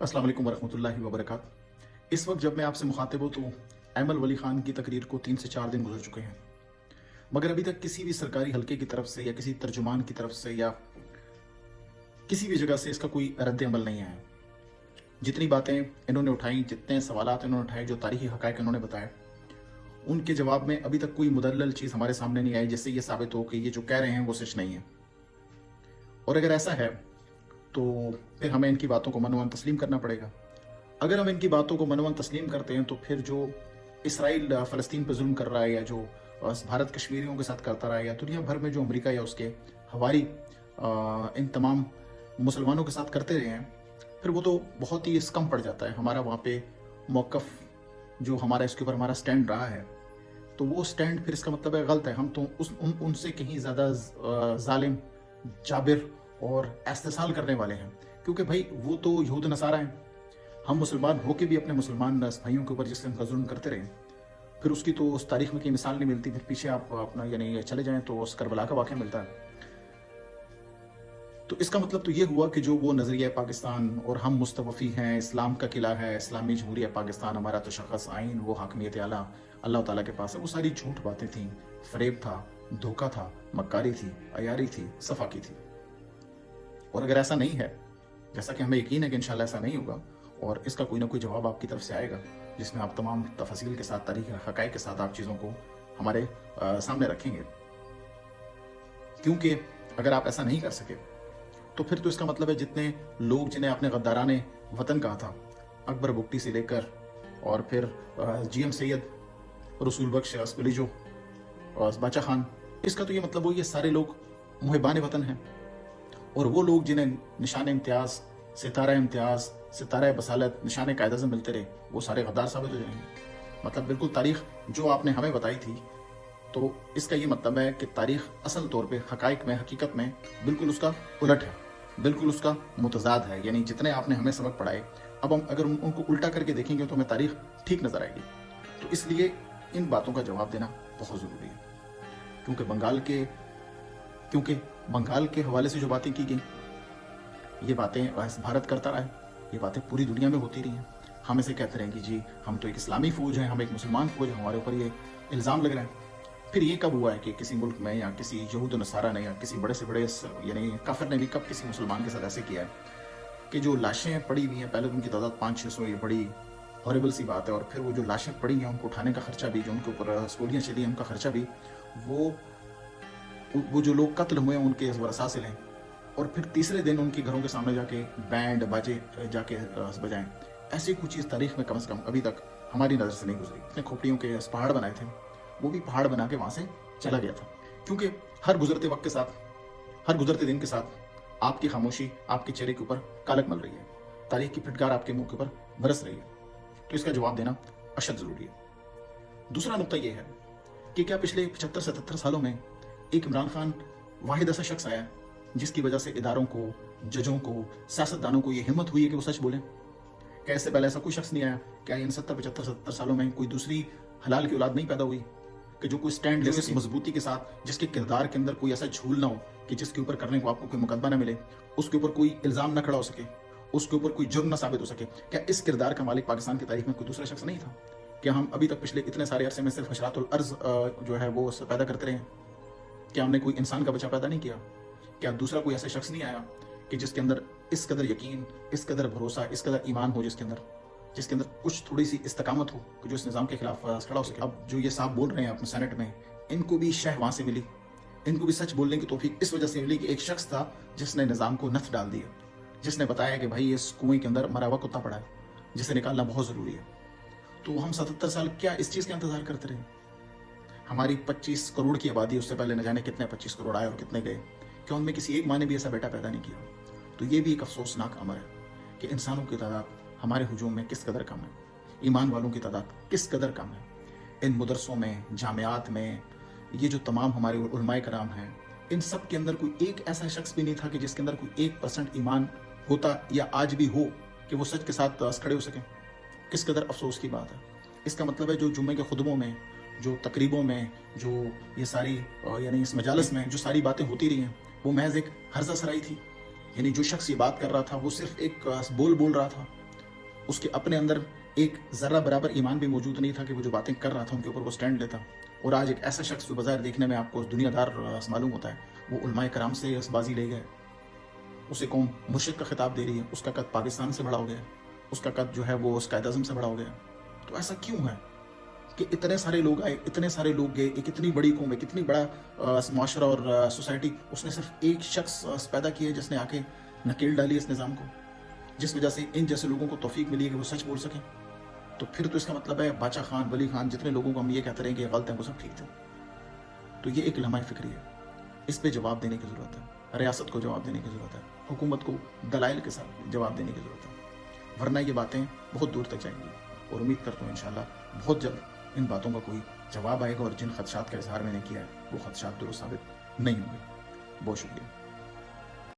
अस्सलाम वालेकुम वरहमतुल्लाहि वबरकातुहू। इस वक्त जब मैं आपसे मुखातिब हूँ तो ऐमल वली खान की तकरीर को 3 से 4 दिन गुजर चुके हैं, मगर अभी तक किसी भी सरकारी हलके की तरफ से या किसी तर्जुमान की तरफ से या किसी भी जगह से इसका कोई रद्द अमल नहीं आया। जितनी बातें इन्होंने उठाई, जितने सवालात इन्होंने उठाए, जो तारीखी हक़ाइक़ इन्होंने बताए, उनके जवाब में अभी तक कोई मुदल्लल चीज़ हमारे सामने नहीं आई जिससे ये साबित हो कि ये जो कह रहे हैं वो सच नहीं है। और अगर ऐसा है तो फिर हमें इनकी बातों को मनवन तस्लीम करना पड़ेगा। अगर हम इनकी बातों को मनवन तस्लीम करते हैं तो फिर जो इसराइल फ़लस्तीन पर जुल्म कर रहा है या जो भारत कश्मीरियों के साथ करता रहा है या दुनिया भर में जो अमेरिका या उसके हवारी इन तमाम मुसलमानों के साथ करते रहे हैं, फिर वो तो बहुत ही कम पड़ जाता है। हमारा वहाँ पे मौक़िफ़ जो हमारा इसके ऊपर हमारा स्टैंड रहा है, तो वो स्टैंड फिर इसका मतलब है गलत है। हम तो उनसे कहीं ज़्यादा जालिम, जाबिर और इस्तेसाल करने वाले हैं, क्योंकि भाई वो तो यहूद नसारा हैं। हम मुसलमान होके भी अपने मुसलमान भाइयों के ऊपर जिस दिन जुल्म करते रहे, फिर उसकी तो उस तारीख में कोई मिसाल नहीं मिलती। फिर पीछे आप अपना यानी चले जाएं तो उस करबला का वाक़या मिलता है। तो इसका मतलब तो ये हुआ कि जो वो नज़रिया पाकिस्तान और हम मुस्तवफ़ी हैं, इस्लाम का किला है, इस्लामी जमहूरिया पाकिस्तान, हमारा तशख़्ख़ुस आइन, वो हकमियत आला अल्लाह ताला के पास है, वो सारी झूठ बातें थीं, फ़रेब था, धोखा था, मक्कारी थी, अयारी थी, सफाकी थी। और अगर ऐसा नहीं है, जैसा कि हमें यकीन है कि इंशाल्लाह ऐसा नहीं होगा, और इसका कोई ना कोई जवाब आपकी तरफ से आएगा जिसमें आप तमाम तफसील के साथ, तारीख़ हक़ाइक़ के साथ आप चीज़ों को हमारे सामने रखेंगे। क्योंकि अगर आप ऐसा नहीं कर सके तो फिर तो इसका मतलब है जितने लोग जिन्हें आपने गद्दाराने वतन कहा था, अकबर बुगटी से लेकर और फिर GM सैयद, रसूल बख्श, अस्पलीजो और बाचा खान, इसका तो ये मतलब हो ये सारे लोग मुहिबान वतन हैं। और वो लोग जिन्हें निशान इम्तियाज़, सितारा इम्तियाज़, सितारा बसालत, निशान कायद-ए-आज़म मिलते रहे, वो सारे गद्दार साबित हो जाएंगे। मतलब बिल्कुल तारीख़ जो आपने हमें बताई थी, तो इसका ये मतलब है कि तारीख़ असल तौर पे हक़ाइक़ में, हकीकत में बिल्कुल उसका उलट है, बिल्कुल उसका मुतज़ाद है। यानी जितने आपने हमें सबक पढ़ाए, अब हम अगर उनको उल्टा करके देखेंगे तो हमें तारीख़ ठीक नज़र आएगी। तो इसलिए इन बातों का जवाब देना बहुत ज़रूरी है, क्योंकि बंगाल के हवाले से जो बातें की गई, ये बातें भारत करता रहा है, ये बातें पूरी दुनिया में होती रही हैं। हम ऐसे कहते रहें कि जी हम तो एक इस्लामी फ़ौज हैं, हम एक मुसलमान फ़ौज हैं, हमारे ऊपर ये इल्ज़ाम लग रहा है। फिर ये कब हुआ है कि किसी मुल्क में या किसी यहूद नसारा ने या किसी बड़े से बड़े यानी काफिर ने भी कब किसी मुसलमान के साथ ऐसे किया है कि जो लाशें पड़ी हुई हैं, पहले तो उनकी तादाद 500-600, ये बड़ी हॉरिबल सी बात है, और फिर वो जो लाशें पड़ी हैं उनको उठाने का खर्चा भी, जो उनके ऊपर गोलियाँ चली हैं उनका खर्चा भी, वो जो लोग कत्ल हुए हैं उनके वरसा से लें, और फिर तीसरे दिन उनके घरों के सामने जाके बैंड बाजे जाके बजाएं। ऐसी कुछ चीज़ तारीख में कम से कम अभी तक हमारी नज़र से नहीं गुजरी। इतने खोपड़ियों के पहाड़ बनाए थे, वो भी पहाड़ बना के वहाँ से चला गया था, क्योंकि हर गुजरते वक्त के साथ, हर गुजरते दिन के साथ आपकी खामोशी आपके चेहरे के ऊपर कालक मल रही है, तारीख की फिटकार आपके मुंह के ऊपर बरस रही है। तो इसका जवाब देना अशद ज़रूरी है। दूसरा नुक्ता यह है कि क्या पिछले 75-77 सालों में एक इमरान खान वाहिद ऐसा शख्स आया जिसकी वजह से इदारों को, जजों को, सियासतदानों को यह हिम्मत हुई है कि वो सच बोलें? क्या इससे पहले ऐसा कोई शख्स नहीं आया? क्या इन 70-75-77 सालों में कोई दूसरी हलाल की औलाद नहीं पैदा हुई कि जो कोई स्टैंड ले इस मजबूती के साथ, जिसके किरदार के अंदर कोई ऐसा झूल ना हो कि जिसके ऊपर करने को आपको कोई मुकदमा ना मिले, उसके ऊपर कोई इल्ज़ाम ना खड़ा हो सके, उसके ऊपर कोई जुर्म ना साबित हो सके? क्या इस किरदार का मालिक पाकिस्तान की तारीख में कोई दूसरा शख्स नहीं था? क्या हम अभी तक पिछले इतने सारे अरसे में सिर्फ हशरातुल अर्ज़ जो है वो पैदा करते रहे? क्या हमने कोई इंसान का बच्चा पैदा नहीं किया? क्या दूसरा कोई ऐसा शख्स नहीं आया कि जिसके अंदर इस कदर यकीन, इस कदर भरोसा, इस कदर ईमान हो, जिसके अंदर कुछ थोड़ी सी इस्तकामत हो कि जो इस निज़ाम के खिलाफ खड़ा हो सके? अब जो ये साहब बोल रहे हैं अपने सेनेट में, इनको भी शह वहाँ से मिली, इनको भी सच बोलने की तौफीक इस वजह से मिली कि एक शख्स था जिसने निज़ाम को नथ डाल दिया, जिसने बताया कि भाई इस कुएं के अंदर मरा हुआ कुत्ता पड़ा है, जिसे निकालना बहुत ज़रूरी है। तो हम 77 साल क्या इस चीज़ का इंतज़ार करते रहे? हमारी 25 करोड़ की आबादी, उससे पहले न जाने कितने 25 करोड़ आए और कितने गए, क्या उनमें किसी एक माँ ने भी ऐसा बेटा पैदा नहीं किया? तो ये भी एक अफसोसनाक अमर है कि इंसानों की तादाद हमारे हुजूम में किस कदर कम है, ईमान वालों की तादाद किस कदर कम है। इन मदरसों में, जामियात में, ये जो तमाम हमारे उलमाए कराम हैं, इन सब के अंदर कोई एक ऐसा शख्स भी नहीं था कि जिसके अंदर कोई 1% ईमान होता या आज भी हो कि वो सच के साथ खड़े हो सकें। किस कदर अफसोस की बात है। इसका मतलब है जो जुम्मे के खुतबों में, जो तकरीबों में, जो ये सारी यानी इस मजालस में जो सारी बातें होती रही हैं, वो महज एक हर्जा सराई थी। यानी जो शख्स ये बात कर रहा था वो सिर्फ एक बोल रहा था, اس کے اپنے اندر ایک ذرہ برابر ایمان بھی موجود نہیں تھا کہ وہ جو باتیں کر رہا تھا ان کے اوپر وہ سٹینڈ لیتا. اور آج ایک ایسا شخص جو بظاہر دیکھنے میں آپ کو دنیا دار معلوم ہوتا ہے، وہ علماء کرام سے اس بازی لے گئے. اسے قوم مرشد کا خطاب دے رہی ہے، اس کا قد پاکستان سے بڑا ہو گیا، اس کا قد جو ہے وہ اس قائد اعظم سے بڑا ہو گیا. تو ایسا کیوں ہے کہ اتنے سارے لوگ آئے، اتنے سارے لوگ گئے، ایک اتنی بڑی قوم، ایک اتنی بڑا معاشرہ اور سوسائٹی، اس نے صرف ایک شخص پیدا کیا ہے جس نے آ کے نکیل ڈالی اس نظام کو، جس وجہ سے ان جیسے لوگوں کو توفیق ملی ہے کہ وہ سچ بول سکیں. تو پھر تو اس کا مطلب ہے بادشاہ خان، ولی خان، جتنے لوگوں کو ہم یہ کہتے رہے کہ یہ غلط ہیں، وہ سب ٹھیک تھے. تو یہ ایک لمحہ فکری ہے، اس پہ جواب دینے کی ضرورت ہے، ریاست کو جواب دینے کی ضرورت ہے، حکومت کو دلائل کے ساتھ جواب دینے کی ضرورت ہے، ورنہ یہ باتیں بہت دور تک جائیں گی. اور امید کرتا ہوں انشاءاللہ بہت جلد ان باتوں کا کوئی جواب آئے گا، اور جن خدشات کا اظہار میں نے کیا ہے وہ خدشات درست ثابت نہیں ہوں گے. بہت شکریہ.